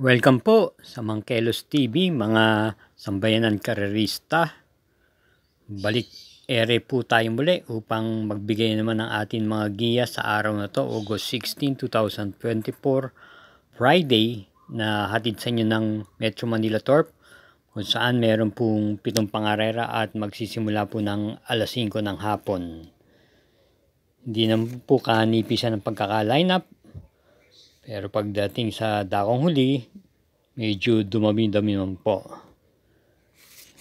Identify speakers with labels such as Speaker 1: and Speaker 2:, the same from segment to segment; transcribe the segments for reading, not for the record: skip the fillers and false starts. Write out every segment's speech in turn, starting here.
Speaker 1: Welcome po sa Mangkelos TV, mga sambayanan karerista. Balik ere po tayo muli upang magbigay naman ng ating mga giya sa araw na to, August 16, 2024, Friday, na hatid sa inyo ng Metro Manila Torp, kung saan meron pong 7 pangarera at magsisimula po ng alas 5 ng hapon. Hindi naman po kanipisan ng pagkaka-line up, pero pagdating sa dakong huli, medyo dumami-dami naman po.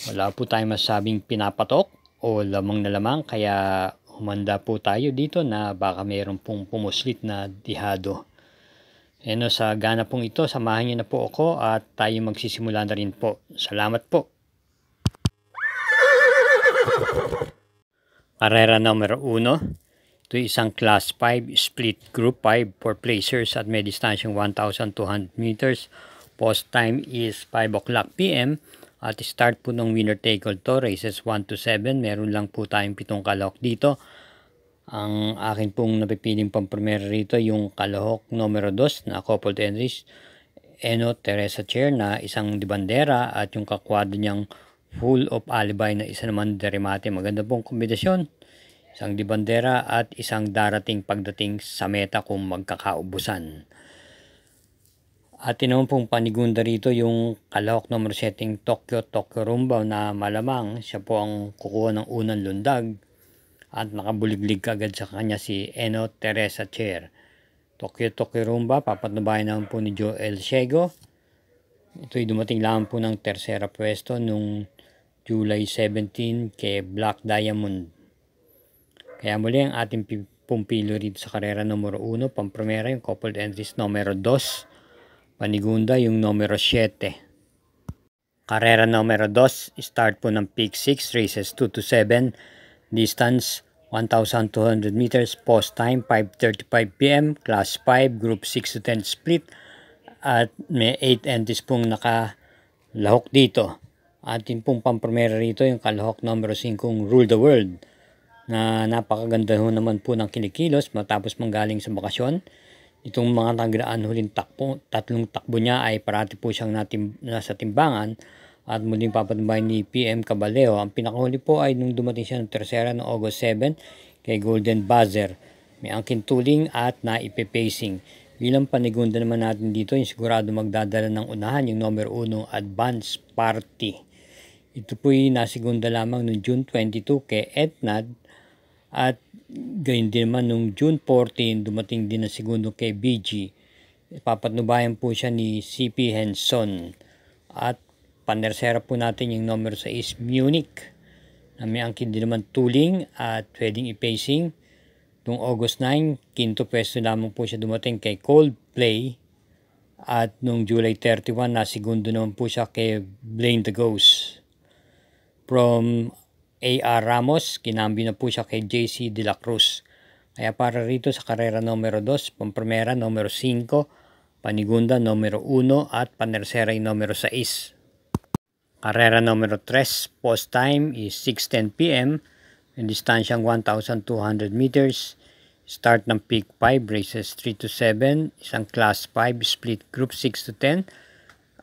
Speaker 1: Wala po tayong masabing pinapatok o lamang na lamang, kaya humanda po tayo dito na baka mayroon pong pumuslit na dihado. Sa gana pong ito, samahan niyo na po ako at tayo magsisimula na rin po. Salamat po. Karera numero 1. Ito isang Class 5 split Group 5 for placers at may distansyang 1,200 meters. Post time is 5 o'clock p.m. At start po ng winner take all to, races 1 to 7. Meron lang po tayong 7 kalahok dito. Ang akin pong napipiling pampremera rito yung kalahok numero 2 na coupled entries, Eno Teresa Chair na isang dibandera, at yung kakwado niyang Full of Alibi na isa naman deremate. Maganda pong kombinasyon. Isang dibandera at isang darating pagdating sa meta kung magkakaubusan. At naman pong panigunda rito yung kalahok numero 7 Tokyo Rumba na malamang siya po ang kukuha ng unang lundag at nakabuliglig agad sa kanya si Eno Teresa Chair. Tokyo Rumba papatnubayan naman po ni Joel Ciego. Ito'y dumating lang po ng tersera pwesto nung July 17 kay Black Diamond. Kaya muli ang ating pumpilo rito sa karera numero 1, pampremera yung coupled entries numero 2, panigunda yung numero 7. Karera numero 2, start po ng peak 6, races 2 to 7, distance 1,200 meters, post time 5:35 p.m, class 5, group 6 to 10 split, at may 8 entries pong nakalahok dito. Ating pong pampremera rito yung kalahok numero 5, Rule the World, na napakaganda ho naman po ng kinikilos matapos manggaling sa bakasyon. Itong mga nagraan huling tatlong takbo niya ay parati po siyang nasa timbangan at muling papatubayan ni PM Caballeo. Ang pinakahuli po ay nung dumating siya ng tersera noong August 7 kay Golden Buzzer. May angkin tuling at naipepacing. Bilang panigunda naman natin dito, yung sigurado magdadala ng unahan yung number 1 Advance Party. Ito po'y nasigunda lamang noong June 22 kay Etnad. At gayon din naman nung June 14, dumating din na segundo kay BG. Papatnubayan po siya ni CP Henson. At panersera po natin yung numero 6, Munich, na may angkin din naman tuling at pwedeng i-pacing. Noong August 9, quinto pwesto lamang po siya dumating kay Coldplay. At noong July 31, na segundo naman po siya kay Blame the Ghost. From A.R. Ramos, kinambi na po siya kay JC De La Cruz. Kaya para rito sa karera numero 2, pampremera numero 5, panigunda numero 1 at panersera yung numero 6. Karera numero 3, post time is 6:10 p.m. and distansyang 1,200 meters. Start ng peak 5, races 3 to 7, isang class 5 split group 6 to 10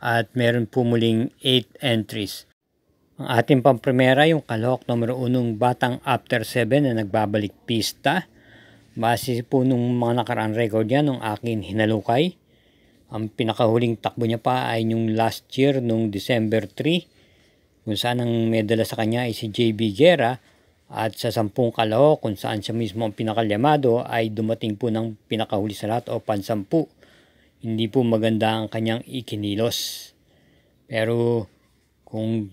Speaker 1: at meron po muling 8 entries. Ang ating pampremera yung kalahok numero 1 Batang After 7 na nagbabalik pista. Base po nung mga nakaraan record niya nung akin hinalukay. Ang pinakahuling takbo niya pa ay yung last year nung December 3, kung saan ang medala sa kanya ay si JB Guerra, at sa 10 kalahok kung saan siya mismo ang pinakalyamado ay dumating po ng pinakahuli sa lahat o pansampu. Hindi po maganda ang kanyang ikinilos. Pero kung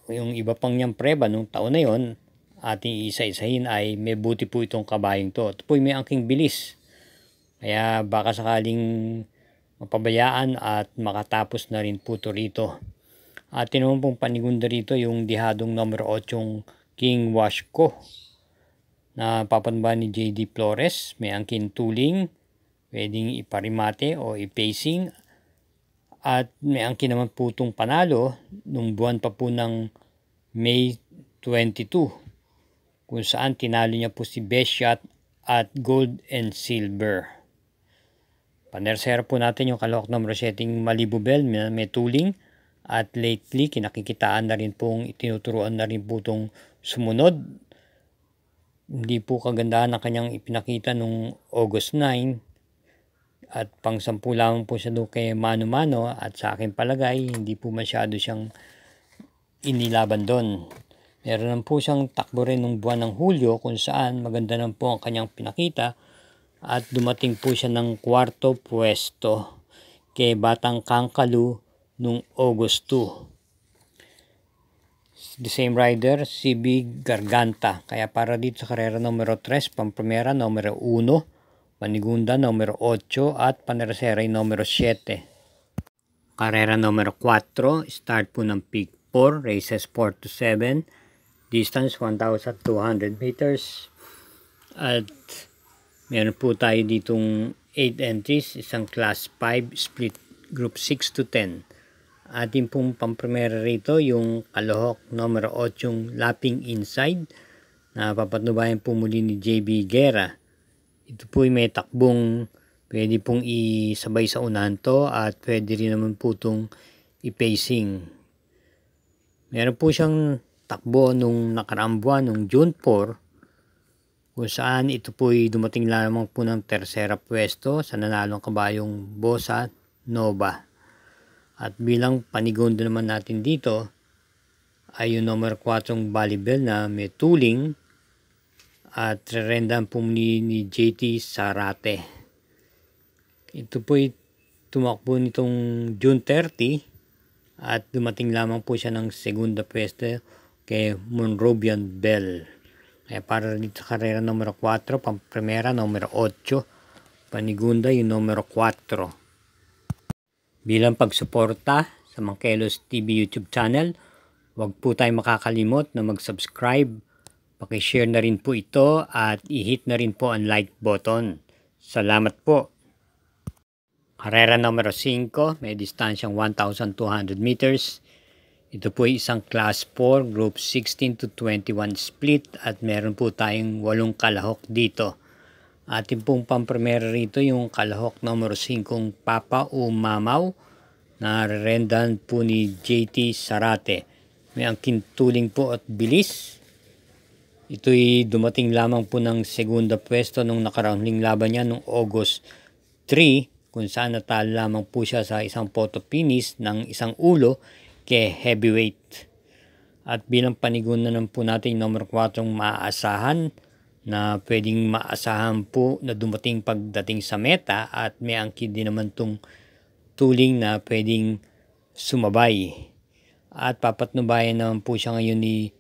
Speaker 1: yung iba pang niyang preba nung taon na yon, ating isa-isahin ay may buti po itong kabayong to. Ito po may angking bilis. Kaya baka sakaling mapabayaan at makatapos na rin po ito rito. At naman pong panigunda rito yung dihadong numero 8 King Washko na papanba ni JD Flores. May angkin tuling, pwedeng iparimate o ipacing. At may angkin naman po itong panalo nung buwan pa po ng May 22, kung saan tinalo niya po si Best Shot at Gold and Silver. Panersera po natin yung kalahok numero 7 Malibubel, may tuling. At lately, kinakikitaan na rin pong itinuturuan na rin po itong sumunod. Hindi po kagandahan ang kanyang ipinakita nung August 9. At pang 10 lamang po siya doon kay Mano-Mano. At sa akin palagay, hindi po masyado siyang inilaban doon. Meron lang po siyang takbo rin nung buwan ng Hulyo kung saan maganda lang po ang kanyang pinakita. At dumating po siya ng 4th pwesto kay Batang Kangkalu nung August 2. The same rider, CB Garganta. Kaya para dito sa karera numero 3, Pamprimera numero 1, Panigunda numero 8 at Panersera numero 7. Karera numero 4, start po ng peak 4, races 4 to 7, distance 1,200 meters. At meron po tayo ditong 8 entries, isang class 5 split group 6 to 10. Ating pong pamprimera rito yung kalahok numero 8 yung lapping inside na papatnubayan po muli ni JB Guerra. Ito po may takbong pwede pong isabay sa unahan to at pwede rin naman po itong i-pacing. Meron po siyang takbo nung nakaraang buwan nung June 4 kung saan ito po dumating lamang po ng tersera pwesto sa nanalong kabayong Bossa Nova. At bilang panigundo naman natin dito ay yung number 4 Balibel na may tuling at rerendan po ni JT Sarate. Ito po tumakbo nitong June 30 at dumating lamang po siya ng segunda pwesto kay Monrobian Bell. Kaya para dito sa karera numero 4, Pamprimera numero 8, panigunda yung numero 4. Bilang pagsuporta sa Mangkelos TV YouTube channel, huwag po tayong makakalimot na mag-subscribe, pakishare na rin po ito at i-hit na rin po ang like button. Salamat po! Karera numero 5, may distansyang 1,200 meters. Ito po ay isang class 4, group 16 to 21 split at meron po tayong 8 kalahok dito. Ating pong pamprimera rito yung kalahok numero 5 Papa o Mamaw na rerendan po ni JT Sarate. May angking tuling po at bilis. Ito'y dumating lamang po ng segunda pwesto nung nakaraang laban niya nung August 3 kung saan natalo lamang po siya sa isang photo finish ng isang ulo kay heavyweight. At bilang panigunan naman po natin yung number 4 maaasahan na pwedeng maasahan po na dumating pagdating sa meta at may angkin din naman tong tuling na pwedeng sumabay. At papatnubayan naman po siya ngayon ni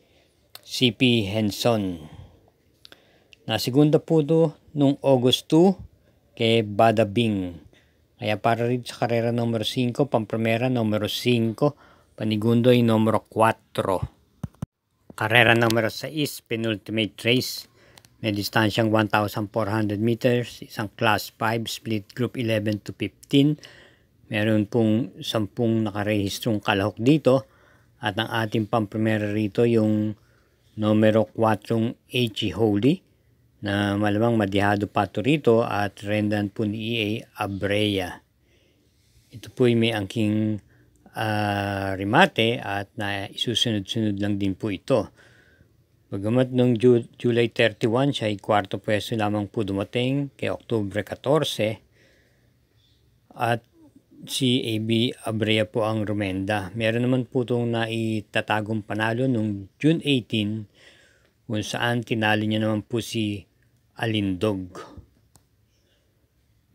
Speaker 1: CP Henson. Na segunda po ito nung August 2 kay Bada Bing. Kaya para rin sa karera numero 5, Pamprimera numero 5, panigundo yung numero 4. Karera numero 6, penultimate race. May distansyang 1,400 meters, isang class 5, split group 11 to 15. Meron pong 10 nakarehistrong kalahok dito. At ang ating pamprimera rito yung numero 4 H.E. Holy na malamang madihado pa ito rito at rendan po ni EA Abrea. Ito po may angking remate at na isusunod-sunod lang din po ito. Bagamat noong July 31 siya ay 4th pwesto lamang po dumating kay Oktubre 14 at si AB Abrea po ang rumenda. Meron naman po itong naitatagong panalo noong June 18 kung saan tinalo niya naman po si Alindog.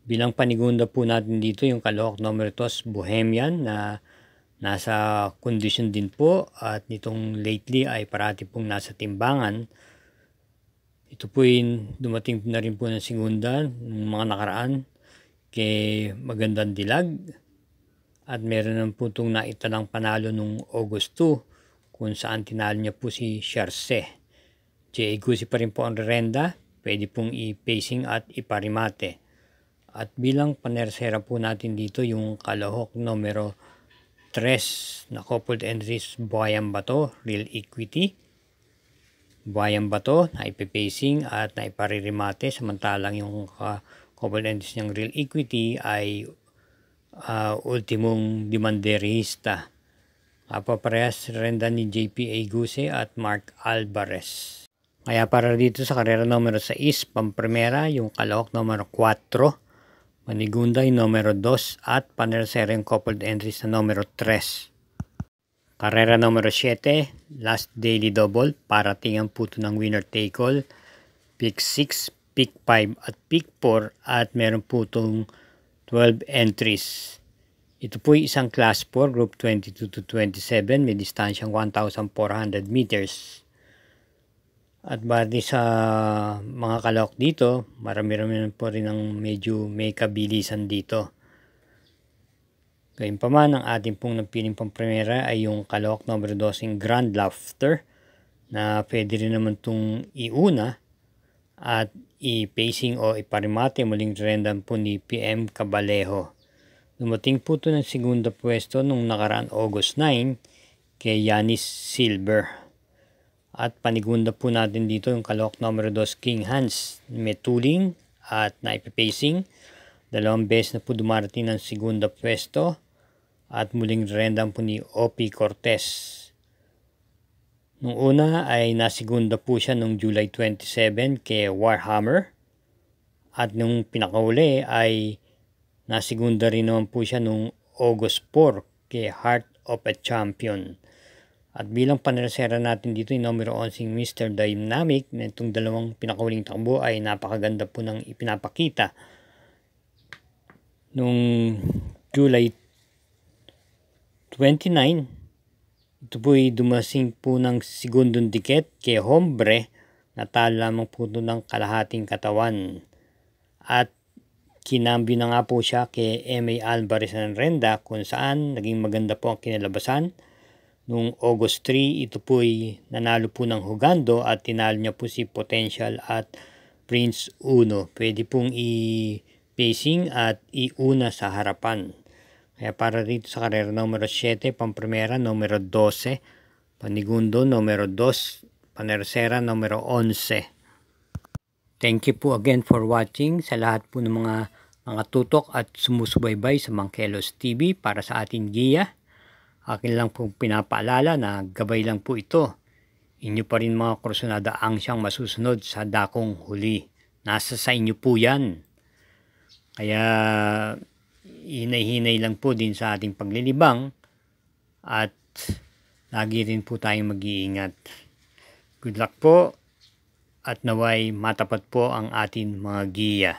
Speaker 1: Bilang panigunda po natin dito yung kalahok numero 2 Bohemian na nasa kondisyon din po at nitong lately ay parati pong nasa timbangan. Ito po yung dumating na rin po ng segunda ng mga nakaraan kay Magandang Dilag. At meron naman po itong naitalang panalo nung August 2 kung saan tinalo niya po si Sherse. J.A. Gusi pa rin po ang rerenda, pwede pong i-pacing at iparimate. At bilang panersera po natin dito yung kalahok numero 3 na coupled entries Buhayan Bato, Real Equity. Buhayan Bato na ipipacing at na iparirimate samantalang yung coupled entries niyang real equity ay ultimong demanderista. Kapaparehas renda ni JP Guse at Mark Alvarez. Kaya para dito sa karera numero 6, pamprimera yung kalahok numero 4, panigunda yung numero 2 at panersera yung coupled entries na numero 3. Karera numero 7, last daily double, parating ang puto ng winner take all, pick 6, pick 5 at pick 4 at meron putong 12 entries. Ito po ay isang class 4, group 22 to 27, may distansyang 1,400 meters. At bali sa mga kalahok dito, marami-rami po rin ang medyo may kabilisan dito. Gayunpaman, ang ating pong napiling pamprimera ay yung kalahok number 2 Grand Laughter na pwede rin naman itong iuna at i-pacing o iparimate muling rendan po ni PM Cabalejo. Dumating po ito ng segunda pwesto nung nakaraan August 9 kay Yanis Silver. At panigunda po natin dito yung kalahok number 2 King Hans. May tuling at naipipacing. 2 beses na po dumarating ng segunda pwesto at muling rendan po ni O.P. Cortez. Nung una ay nasigunda po siya nung July 27 kay Warhammer. At nung pinakauli ay nasigunda rin naman po siya nung August 4 kay Heart of a Champion. At bilang panersera natin dito yung numero 11 Mr. Dynamic na itong dalawang pinakauling takbo ay napakaganda po ng ipinapakita. Nung July 29, ito po ay dumasing po ng segundong dikit kay Hombre na talo lamang po ng kalahating katawan. At kinambyo na nga po siya kay M.A. Alvarez ng renda kung saan naging maganda po ang kinalabasan. Noong August 3, ito po ay nanalo po ng Hugando at tinalo niya po si Potential at Prince Uno. Pwede pong i-pacing at iuna sa harapan. Kaya para dito sa karera numero 7, pamprimera numero 12, panigundo numero 2, panersera numero 11. Thank you po again for watching sa lahat po ng mga tutok at sumusubaybay sa Mangkelos TV para sa ating giya. Akin lang po pinapaalala na gabay lang po ito. Inyo pa rin mga kursunada ang siyang masusunod sa dakong huli. Nasa sa inyo po yan. Kaya hinay-hinay lang po din sa ating paglilibang at lagi rin po tayong mag-iingat. Good luck po. At naway matapat po ang ating mga giya.